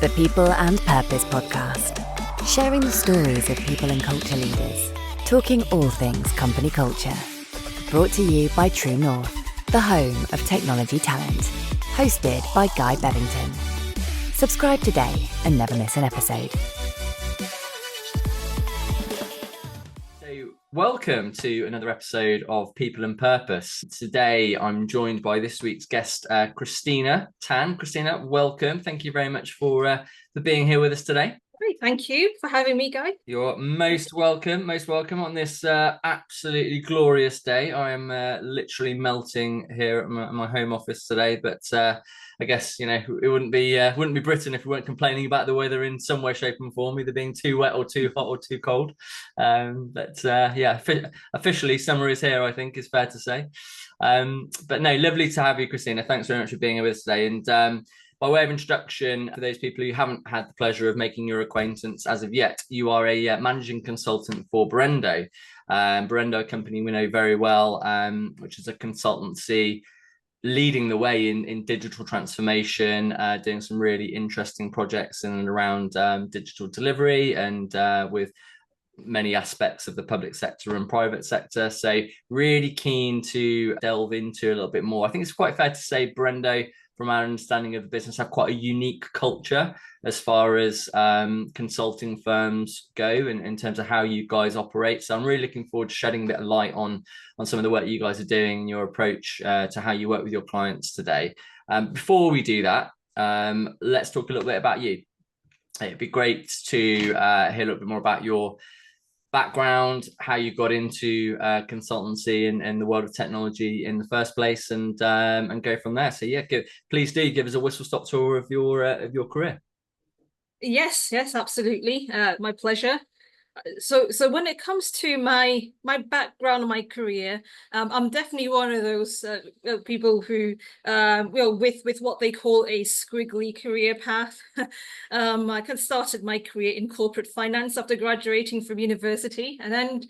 The People and Purpose podcast, sharing the stories of people and culture leaders, talking all things company culture. Brought to you by True North, the home of technology talent. Hosted by Guy Bevington. Subscribe today and never miss an episode. Welcome to another episode of People and Purpose. Today, I'm joined by this week's guest, Christina Tan. Christina, welcome. Thank you very much for being here with us today. Great, thank you for having me, Guy. You're most welcome on this absolutely glorious day. I am literally melting here at my home office today, but I guess, it wouldn't be Britain if we weren't complaining about the weather in some way, shape and form, either being too wet or too hot or too cold. Officially summer is here, I think is fair to say. But no, lovely to have you, Christina. Thanks very much for being here with us today. And by way of introduction, for those people who haven't had the pleasure of making your acquaintance as of yet, you are a managing consultant for Burendo. Burendo, a company we know very well, which is a consultancy leading the way in digital transformation, doing some really interesting projects in and around digital delivery and with many aspects of the public sector and private sector. So really keen to delve into a little bit more. I think it's quite fair to say Burendo, from our understanding of the business, have quite a unique culture as far as consulting firms go in terms of how you guys operate. So I'm really looking forward to shedding a bit of light on some of the work you guys are doing and your approach to how you work with your clients today. Before we do that, let's talk a little bit about you. It'd be great to hear a little bit more about your background, how you got into consultancy and the world of technology in the first place, and go from there. So yeah, please do give us a whistle-stop tour of your career. Yes, absolutely. My pleasure. So when it comes to my background and my career, I'm definitely one of those people who, with what they call a squiggly career path. I kind of started my career in corporate finance after graduating from university, and then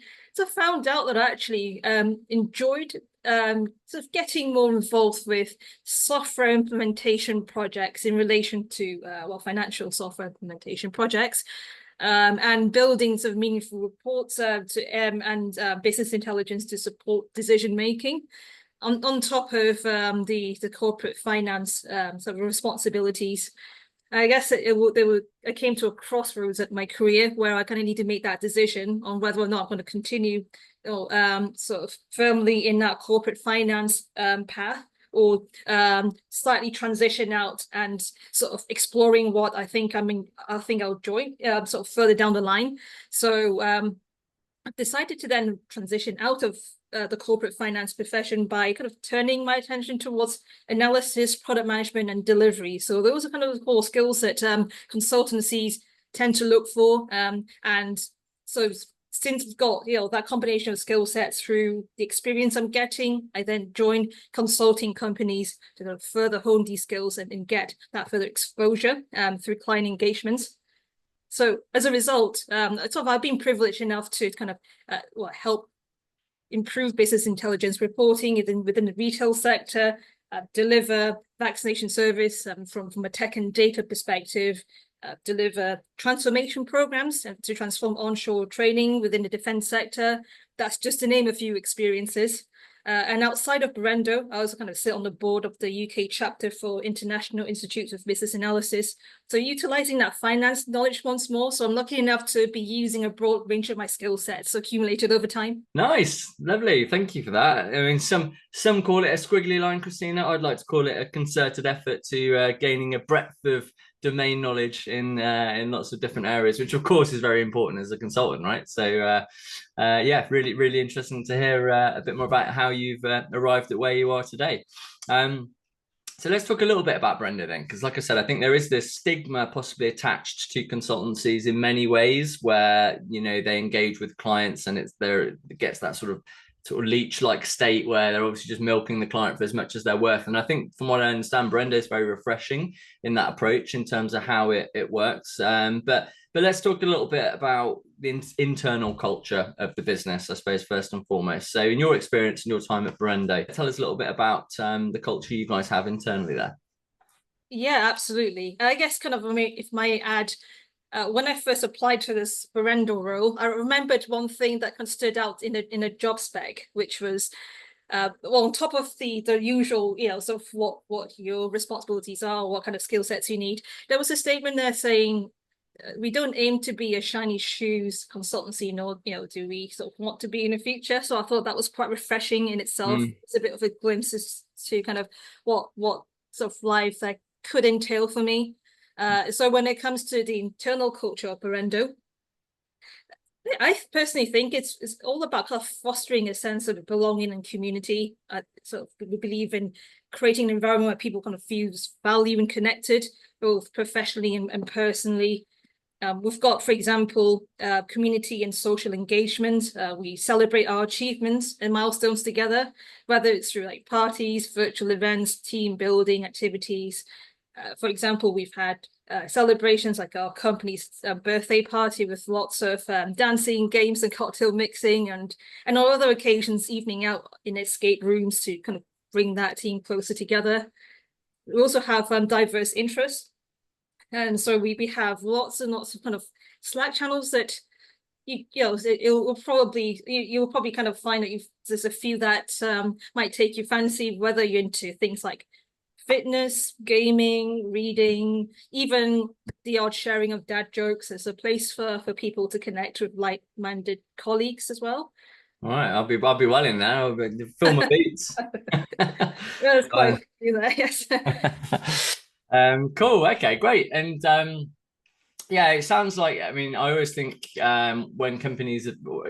found out that I actually enjoyed sort of getting more involved with software implementation projects in relation to financial software implementation projects. And building sort of meaningful reports and business intelligence to support decision making, on top of the corporate finance sort of responsibilities. I guess I came to a crossroads at my career where I kind of need to make that decision on whether or not I'm going to continue, sort of firmly in that corporate finance path, or slightly transition out and sort of exploring what I think I'll join sort of further down the line. So I've decided to then transition out of the corporate finance profession by kind of turning my attention towards analysis, product management, and delivery. So those are kind of the core skills that consultancies tend to look for. And so since we've got that combination of skill sets through the experience I'm getting, I then join consulting companies to kind of further hone these skills and get that further exposure through client engagements. So as a result, I've been privileged enough to kind of help improve business intelligence reporting within the retail sector, deliver vaccination service from a tech and data perspective, deliver transformation programs to transform onshore training within the defense sector. That's just to name a few experiences. And outside of Burendo, I also kind of sit on the board of the UK chapter for International Institutes of Business Analysis. So utilizing that finance knowledge once more. So I'm lucky enough to be using a broad range of my skill sets accumulated over time. Nice, lovely. Thank you for that. I mean, some call it a squiggly line, Christina. I'd like to call it a concerted effort to gaining a breadth of domain knowledge in lots of different areas, which of course is very important as a consultant, right? So really interesting to hear a bit more about how you've arrived at where you are today. So let's talk a little bit about Burendo then, because like I said, I think there is this stigma possibly attached to consultancies in many ways where they engage with clients and it gets that sort of leech-like state where they're obviously just milking the client for as much as they're worth. And I think from what I understand, Burendo is very refreshing in that approach in terms of how it works. But let's talk a little bit about the internal culture of the business, I suppose, first and foremost. So in your experience and your time at Burendo, tell us a little bit about the culture you guys have internally there. Yeah, absolutely. I guess kind of, I mean, if my add, when I first applied to this Burendo role, I remembered one thing that kind of stood out in a job spec, which was well, on top of the usual, sort of what your responsibilities are, what kind of skill sets you need, there was a statement there saying we don't aim to be a shiny shoes consultancy, nor do we sort of want to be in the future. So I thought that was quite refreshing in itself. It's a bit of a glimpse as to kind of what sort of life that could entail for me. So when it comes to the internal culture of Burendo, I personally think it's all about kind of fostering a sense of belonging and community. So we believe in creating an environment where people kind of feel valued and connected, both professionally and personally. We've got, for example, community and social engagement. We celebrate our achievements and milestones together, whether it's through like parties, virtual events, team building activities. For example, we've had celebrations like our company's birthday party with lots of dancing, games, and cocktail mixing, and on other occasions, evening out in escape rooms to kind of bring that team closer together. We also have diverse interests, and so we have lots and lots of kind of Slack channels that you'll probably kind of find that there's a few that might take your fancy, whether you're into things like fitness, gaming, reading, even the odd sharing of dad jokes. There's a place for people to connect with like-minded colleagues as well. All right, I'll be well in there. I'll fill my beats. There's quite a few there, yes. Cool. Okay, great. And yeah, it sounds like, I mean, I always think when companies,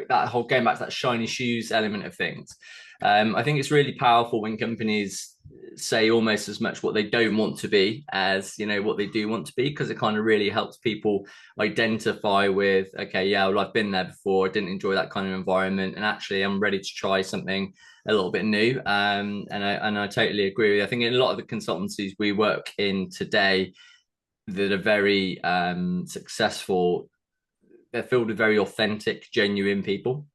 that whole going back to that shiny shoes element of things, I think it's really powerful when companies say almost as much what they don't want to be as, what they do want to be, because it kind of really helps people identify with, okay, yeah, well, I've been there before, I didn't enjoy that kind of environment, and actually I'm ready to try something a little bit new. And I totally agree with you. I think in a lot of the consultancies we work in today that are very successful, they're filled with very authentic, genuine people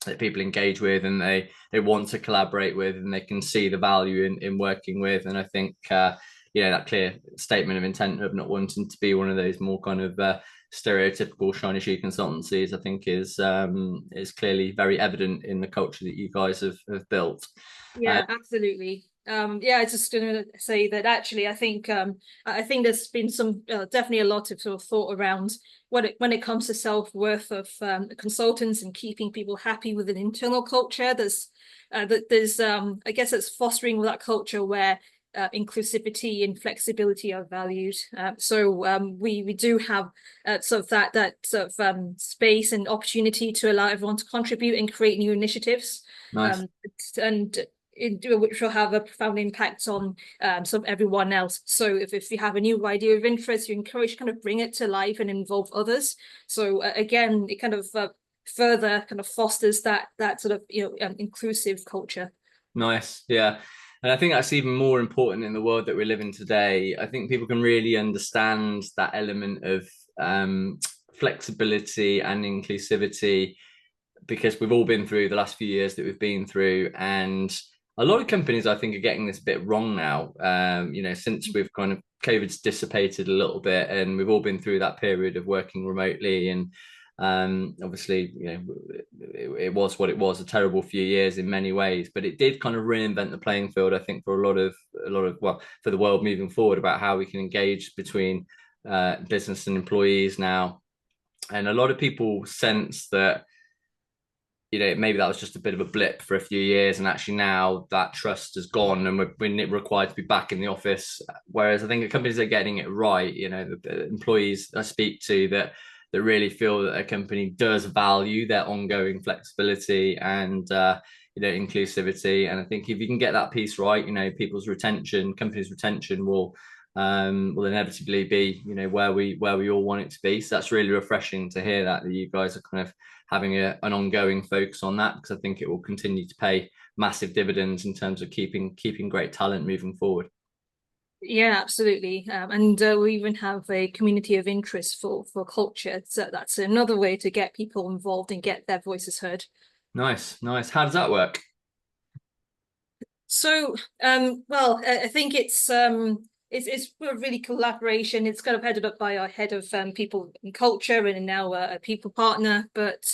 that people engage with, and they want to collaborate with, and they can see the value in working with. And I think that clear statement of intent of not wanting to be one of those more kind of stereotypical shiny shoe consultancies, I think is clearly very evident in the culture that you guys have built. Yeah, absolutely. Yeah, I was just going to say that actually, I think there's been some definitely a lot of sort of thought around when it comes to self-worth of consultants and keeping people happy with an internal culture. There's I guess it's fostering that culture where inclusivity and flexibility are valued. So we do have sort of that sort of space and opportunity to allow everyone to contribute and create new initiatives. Nice. And which will have a profound impact on some everyone else. So if you have a new idea of interest, you encourage kind of bring it to life and involve others. So again, it kind of further kind of fosters that sort of inclusive culture. Nice, yeah. And I think that's even more important in the world that we live in today. I think people can really understand that element of flexibility and inclusivity, because we've all been through the last few years that we've been through, and a lot of companies I think are getting this a bit wrong now. Since we've kind of COVID's dissipated a little bit, and we've all been through that period of working remotely, and obviously, it was what it was, a terrible few years in many ways, but it did kind of reinvent the playing field, I think, for a lot of well, for the world moving forward, about how we can engage between business and employees now. And a lot of people sense that maybe that was just a bit of a blip for a few years, and actually now that trust has gone and we're required to be back in the office. Whereas I think the companies are getting it right. The employees I speak to that really feel that a company does value their ongoing flexibility and inclusivity. And I think if you can get that piece right, companies' retention will inevitably be where we all want it to be. So that's really refreshing to hear that you guys are kind of having an ongoing focus on that, because I think it will continue to pay massive dividends in terms of keeping great talent moving forward. Yeah, absolutely. And we even have a community of interest for culture. So that's another way to get people involved and get their voices heard. Nice. How does that work? So, well, I think it's it's really collaboration. It's kind of headed up by our head of people and culture, and now a people partner. But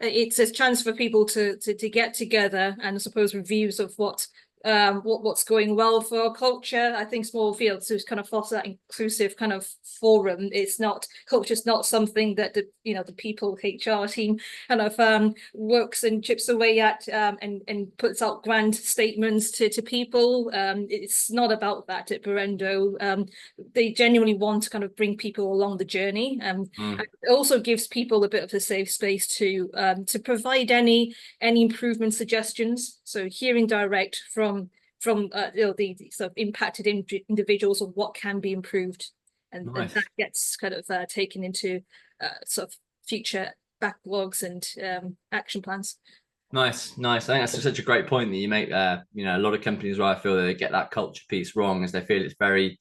it's a chance for people to get together and I suppose reviews of what's going well for our culture. I think small fields to kind of foster that inclusive kind of forum. It's not culture's not something that the people HR team kind of works and chips away at and puts out grand statements to people. It's not about that at Burendo. They genuinely want to kind of bring people along the journey. It also gives people a bit of a safe space to provide any improvement suggestions. So hearing direct from the sort of impacted individuals of what can be improved, and that gets kind of taken into sort of future backlogs and action plans. Nice. I think that's such a great point that you make there. A lot of companies where I feel that they get that culture piece wrong is they feel it's very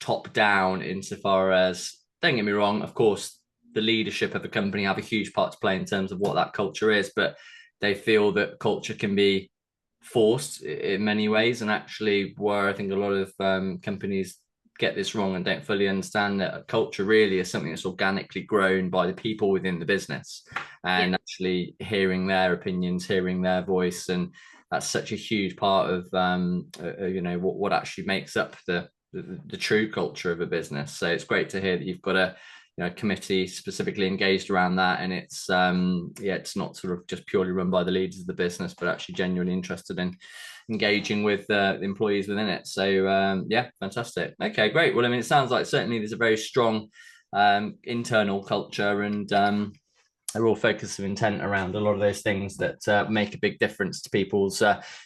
top down, insofar as, don't get me wrong, of course, the leadership of a company have a huge part to play in terms of what that culture is, but they feel that culture can be forced in many ways. And actually, where I think a lot of companies get this wrong and don't fully understand that a culture really is something that's organically grown by the people within the business, and actually hearing their opinions, hearing their voice. And that's such a huge part of what actually makes up the true culture of a business. So it's great to hear that you've got a committee specifically engaged around that, and it's it's not sort of just purely run by the leaders of the business, but actually genuinely interested in engaging with the employees within it. So fantastic. Okay, great. Well, I mean, it sounds like certainly there's a very strong internal culture, and a real focus of intent around a lot of those things that make a big difference to people's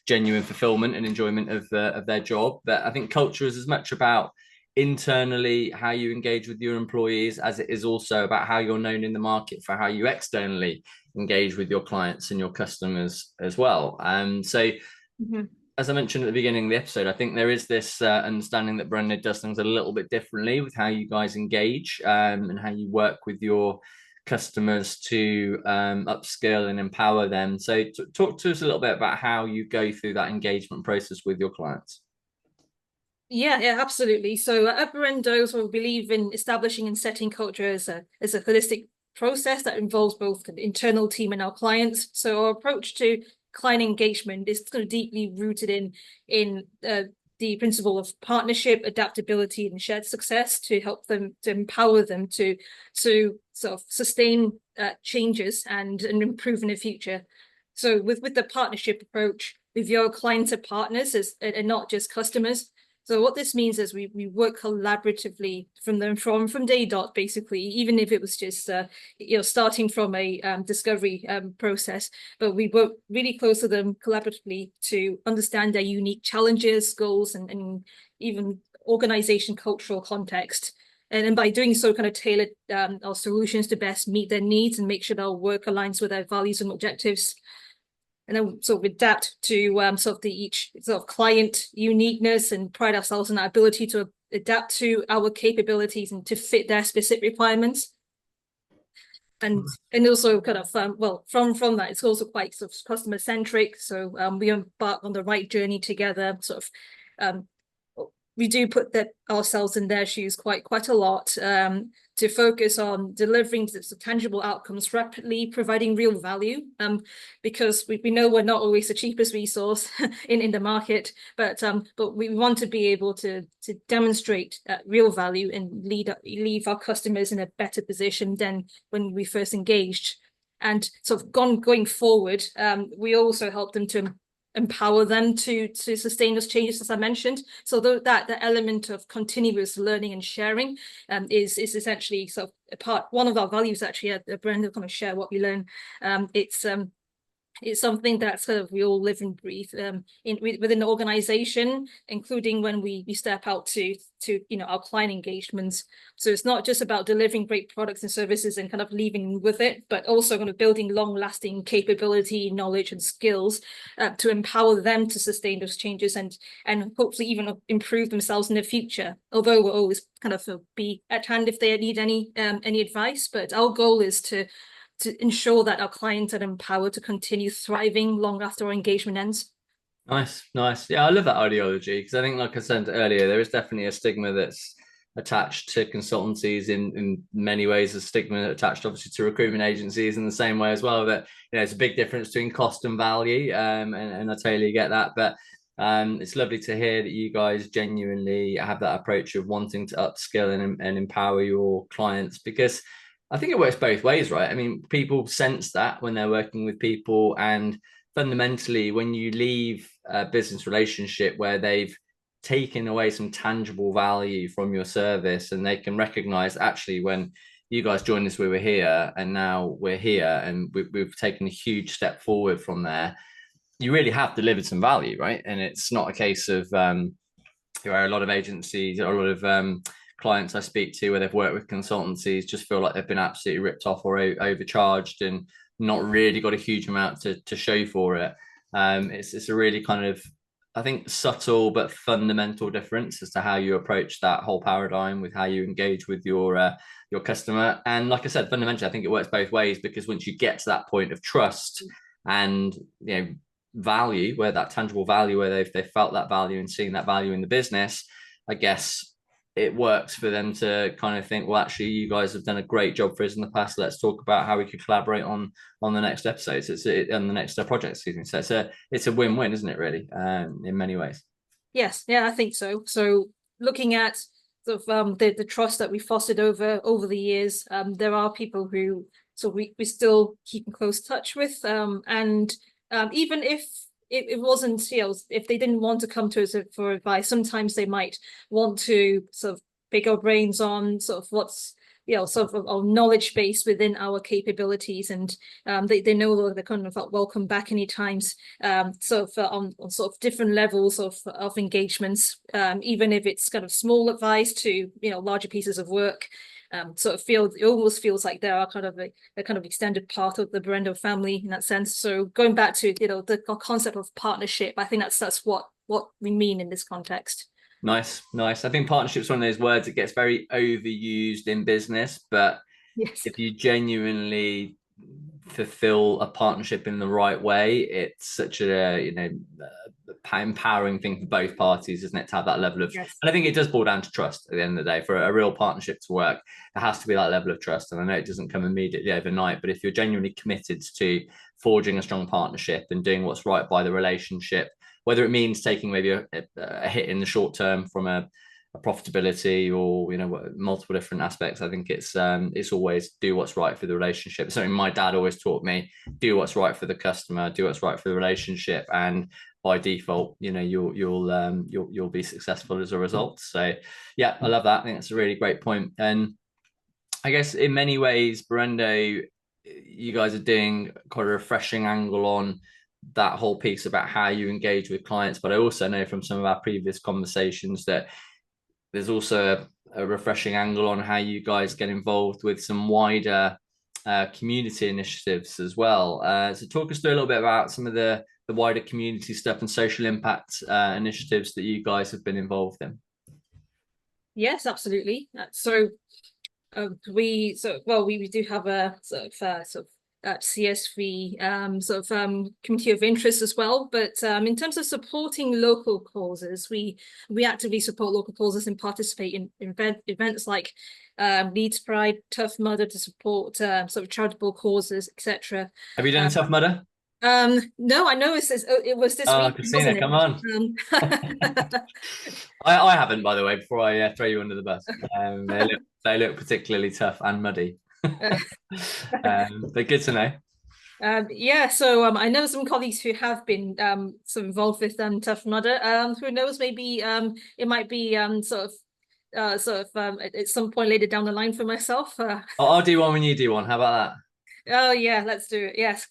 genuine fulfillment and enjoyment of their job. But I think culture is as much about internally how you engage with your employees as it is also about how you're known in the market for how you externally engage with your clients and your customers as well. As I mentioned at the beginning of the episode, I think there is this understanding that Burendo does things a little bit differently with how you guys engage and how you work with your customers to upskill and empower them. So talk to us a little bit about how you go through that engagement process with your clients. Yeah, absolutely. So at Burendo, we believe in establishing and setting culture as a holistic process that involves both the internal team and our clients. So our approach to client engagement is kind of deeply rooted in the principle of partnership, adaptability, and shared success to help them, to empower them to sort of sustain changes and improve in the future. So with the partnership approach, we view our clients as partners and not just customers. So what this means is we work collaboratively from day dot, basically, even if it was just starting from a discovery process. But we work really close to them collaboratively to understand their unique challenges, goals, and even organization cultural context. And by doing so, kind of tailor our solutions to best meet their needs and make sure that our work aligns with their values and objectives. And then sort of adapt to sort of each sort of client uniqueness, and pride ourselves in our ability to adapt to our capabilities and to fit their specific requirements. And also kind of from that, it's also quite sort of customer centric. So we embark on the right journey together. Sort of we do put ourselves in their shoes quite a lot to focus on delivering tangible outcomes rapidly, providing real value, because we know we're not always the cheapest resource in the market, but we want to be able to demonstrate real value and leave our customers in a better position than when we first engaged. And sort of going forward, we also help them to empower them to sustain those changes, as I mentioned. So that the element of continuous learning and sharing is essentially sort of one of our values actually at Burendo, kind of share what we learn. It's something that sort of we all live and breathe within the organization, including when we step out to our client engagements. So it's not just about delivering great products and services and kind of leaving with it, but also kind of building long-lasting capability, knowledge, and skills to empower them to sustain those changes and hopefully even improve themselves in the future. Although we'll always kind of be at hand if they need any advice, but our goal is to ensure that our clients are empowered to continue thriving long after our engagement ends. Nice. Yeah, I love that ideology because I think, like I said earlier, there is definitely a stigma that's attached to consultancies in many ways, a stigma attached obviously to recruitment agencies in the same way as well. That, it's a big difference between cost and value, and I totally get that. But it's lovely to hear that you guys genuinely have that approach of wanting to upskill and empower your clients, because I think it works both ways, right? I mean, people sense that when they're working with people, and fundamentally, when you leave a business relationship where they've taken away some tangible value from your service, and they can recognize, actually, when you guys joined us, we were here, and now we're here, and we've taken a huge step forward from there. You really have delivered some value, right? And it's not a case of a lot of agencies or a lot of clients I speak to where they've worked with consultancies just feel like they've been absolutely ripped off or overcharged and not really got a huge amount to show for it. It's a really kind of, I think, subtle but fundamental difference as to how you approach that whole paradigm with how you engage with your customer. And like I said, fundamentally, I think it works both ways, because once you get to that point of trust and value, where that tangible value, where they've felt that value and seen that value in the business, I guess it works for them to kind of think, well, actually, you guys have done a great job for us in the past. Let's talk about how we could collaborate on the next episodes. On the next project, excuse me. So it's a win-win, isn't it? Really, in many ways. Yes, yeah, I think so. So looking at sort of the trust that we fostered over the years, there are people who we still keep in close touch with, and even if it wasn't, if they didn't want to come to us for advice, sometimes they might want to sort of pick our brains on sort of what's sort of our knowledge base within our capabilities, and they know they're kind of welcome back any times, on sort of different levels of engagements, even if it's kind of small advice to larger pieces of work. It almost feels like they are kind of a kind of extended part of the Burendo family in that sense. So going back to the concept of partnership, I think that's what we mean in this context. Nice. I think partnership's one of those words that gets very overused in business, but yes, if you genuinely fulfill a partnership in the right way, it's such a empowering thing for both parties, isn't it, to have that level of yes. And I think it does boil down to trust at the end of the day. For a real partnership to work, there has to be that level of trust. And I know it doesn't come immediately overnight, but if you're genuinely committed to forging a strong partnership and doing what's right by the relationship, whether it means taking maybe a hit in the short term from a profitability or multiple different aspects, I think it's always do what's right for the relationship. It's something my dad always taught me: do what's right for the customer, do what's right for the relationship, and by default you'll be successful as a result. So yeah, I love that. I think that's a really great point. And I guess in many ways, Burendo, you guys are doing quite a refreshing angle on that whole piece about how you engage with clients. But I also know from some of our previous conversations that there's also a refreshing angle on how you guys get involved with some wider community initiatives as well. So talk us through a little bit about some of the wider community stuff and social impact initiatives that you guys have been involved in. Yes, absolutely. We do have a CSV community of interest as well, but in terms of supporting local causes, we actively support local causes and participate in events like Leeds Pride, Tough Mudder, to support charitable causes, etc. Have you done Tough Mudder? No, I know it was this week. Christina, come on. I haven't, by the way, before I throw you under the bus. They look particularly tough and muddy. They're good to know. I know some colleagues who have been involved with Tough Mudder. Who knows? Maybe it might be at some point later down the line for myself. I'll do one when you do one. How about that? Oh yeah, let's do it. Yes,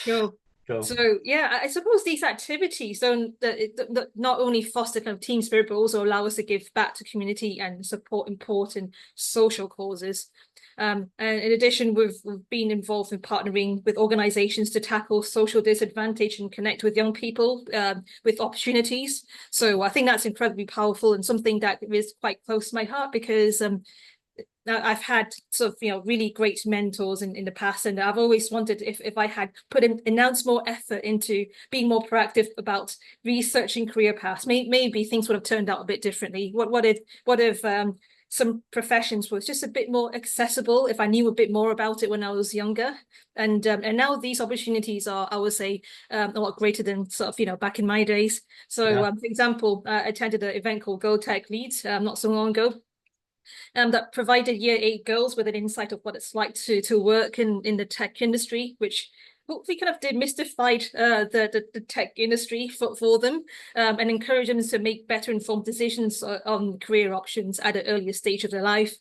sure. Cool. So yeah, I suppose these activities not only foster kind of team spirit, but also allow us to give back to community and support important social causes. And in addition, we've been involved in partnering with organizations to tackle social disadvantage and connect with young people with opportunities. So I think that's incredibly powerful and something that is quite close to my heart, because I've had sort of, really great mentors in the past, and I've always wondered if I had put an ounce more effort into being more proactive about researching career paths, maybe things would have turned out a bit differently. What if some professions was just a bit more accessible if I knew a bit more about it when I was younger, and now these opportunities are, I would say, a lot greater than sort of back in my days. So, for example, I attended an event called Go Tech Leads not so long ago, that provided year 8 girls with an insight of what it's like to work in the tech industry, which hopefully kind of demystified the tech industry for them, and encourage them to make better informed decisions on career options at an earlier stage of their life.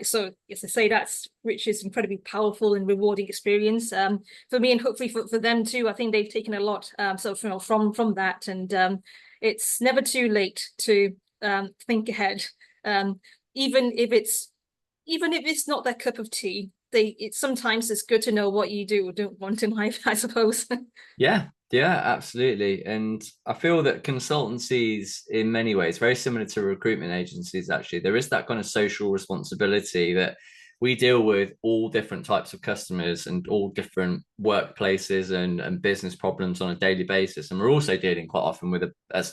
So as I say, which is incredibly powerful and rewarding experience for me, and hopefully for them too. I think they've taken a lot from that, and it's never too late to think ahead. Even if it's not their cup of tea, sometimes it's good to know what you do or don't want in life, I suppose. Yeah, absolutely. And I feel that consultancies, in many ways, very similar to recruitment agencies, actually, there is that kind of social responsibility that we deal with all different types of customers and all different workplaces and business problems on a daily basis. And we're also dealing quite often with a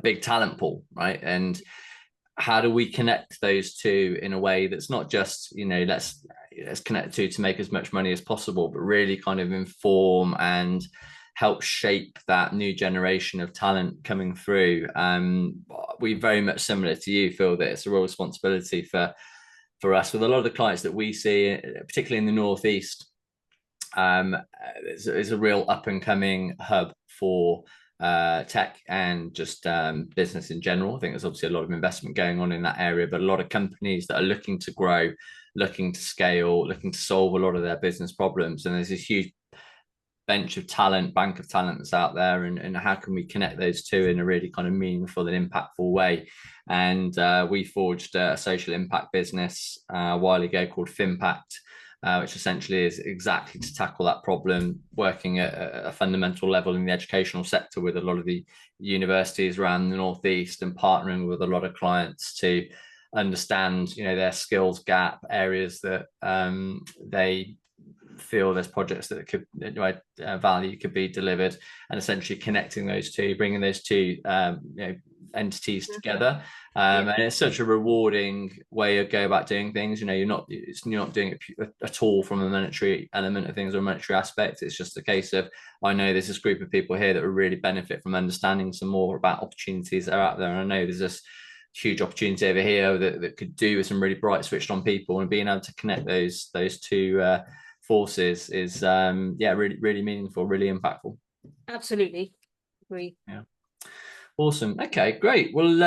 big talent pool, right? And how do we connect those two in a way that's not just, let's connect to make as much money as possible, but really kind of inform and help shape that new generation of talent coming through. We very much similar to you feel that it's a real responsibility for us with a lot of the clients that we see, particularly in the Northeast. It's a real up and coming hub for tech and just business in general. I think there's obviously a lot of investment going on in that area, but a lot of companies that are looking to grow, looking to scale, looking to solve a lot of their business problems. And there's this huge bank of talent that's out there, and how can we connect those two in a really kind of meaningful and impactful way. And we forged a social impact business a while ago called Finpact, which essentially is exactly to tackle that problem, working at a fundamental level in the educational sector with a lot of the universities around the Northeast, and partnering with a lot of clients to understand, their skills gap, areas that they feel there's projects that could value could be delivered, and essentially connecting those two, bringing those two entities together. And it's such a rewarding way of go about doing things. You're not doing it at all from a monetary element of things or a monetary aspect. It's just a case of, I know there's this group of people here that will really benefit from understanding some more about opportunities that are out there, and I know there's this huge opportunity over here that could do with some really bright switched on people, and being able to connect those two forces is really meaningful, really impactful. Absolutely agree. Yeah. Awesome. Okay, great. Well,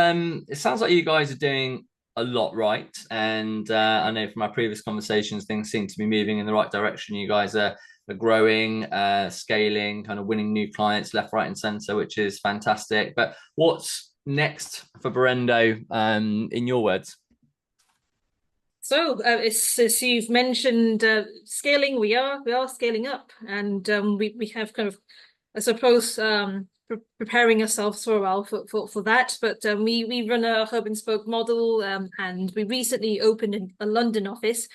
it sounds like you guys are doing a lot right, and I know from our previous conversations things seem to be moving in the right direction. You guys are growing, scaling, kind of winning new clients left, right, and center, which is fantastic. But what's next for Burendo, in your words? So, as you've mentioned, scaling, we are scaling up, and we have kind of, I suppose, preparing ourselves for a while for that. But we run a hub and spoke model, and we recently opened a London office,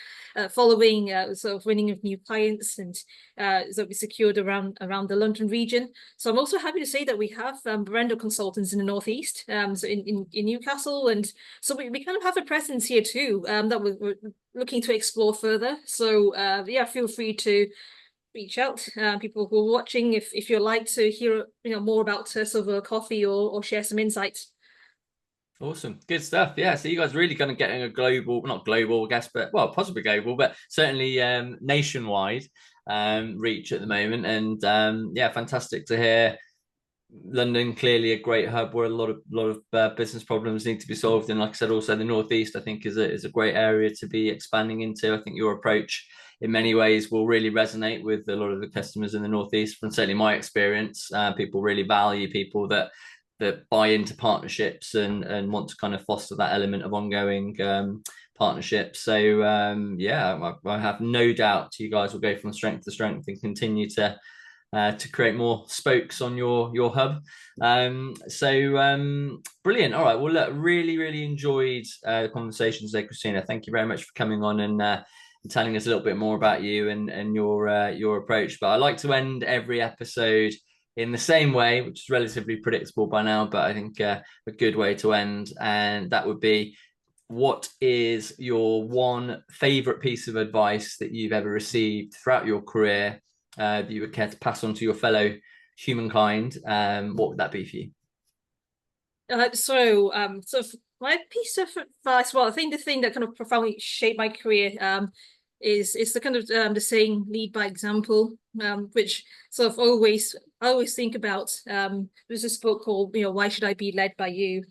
following sort of winning of new clients, and so we secured around the London region. So I'm also happy to say that we have Burendo consultants in the Northeast, so in Newcastle, and so we kind of have a presence here too, that we're looking to explore further. So feel free to reach out, people who are watching, if you'd like to hear more about Silver Coffee or share some insights. Awesome, good stuff. Yeah, so you guys really kind of getting a global, not global, I guess, but possibly global, but certainly nationwide reach at the moment. And fantastic to hear. London, clearly a great hub where a lot of business problems need to be solved, and like I said, also the Northeast I think is a great area to be expanding into. I think your approach in many ways will really resonate with a lot of the customers in the Northeast. From certainly my experience, people really value people that buy into partnerships and want to kind of foster that element of ongoing partnerships. So I have no doubt you guys will go from strength to strength and continue to to create more spokes on your hub. Brilliant. All right. Well, look, really enjoyed the conversation today, Christina. Thank you very much for coming on and telling us a little bit more about you and your approach. But I like to end every episode in the same way, which is relatively predictable by now, but I think a good way to end. And that would be, what is your one favorite piece of advice that you've ever received throughout your career that you would care to pass on to your fellow humankind? What would that be for you? So my piece of advice, well, I think the thing that kind of profoundly shaped my career is the kind of the saying, lead by example, which sort of I always think about. There's this book called, Why Should I Be Led by You?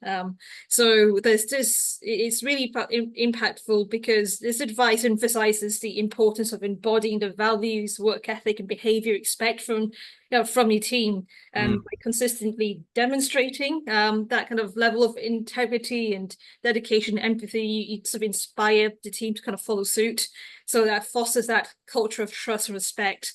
So there's this, it's really impactful because this advice emphasizes the importance of embodying the values, work ethic, and behavior you expect from your team, and by consistently demonstrating that kind of level of integrity and dedication, empathy, you sort of inspire the team to kind of follow suit. So that fosters that culture of trust and respect,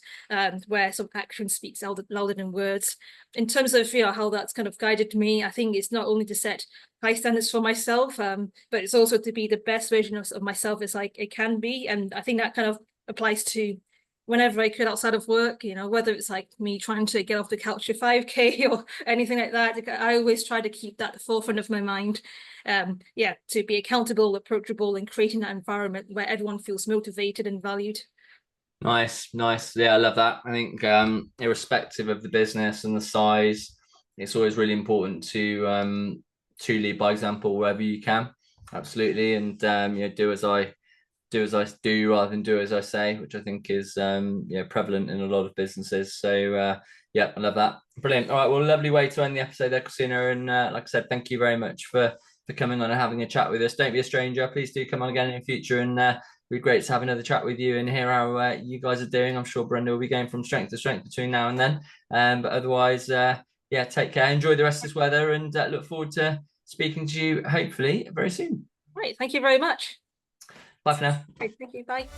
where sort of action speaks louder than words. In terms of how that's kind of guided me, I think it's not only to set high standards for myself, but it's also to be the best version of myself as I can be. And I think that kind of applies to whenever I could outside of work, whether it's like me trying to get off the couch to 5K or anything like that. I always try to keep that at the forefront of my mind. To be accountable, approachable, and creating that environment where everyone feels motivated and valued. Nice. Yeah, I love that. I think irrespective of the business and the size, it's always really important to lead by example wherever you can. Absolutely. And do as I do rather than do as I say, which I think is prevalent in a lot of businesses. So I love that. Brilliant. All right, well, lovely way to end the episode there, Christina. And like I said, thank you very much for coming on and having a chat with us. Don't be a stranger. Please do come on again in the future, and it'd be great to have another chat with you and hear how you guys are doing. I'm sure Burendo will be going from strength to strength between now and then. But otherwise, take care. Enjoy the rest of this weather, and look forward to speaking to you hopefully very soon. Right. Thank you very much. Bye for now. Right, thank you. Bye.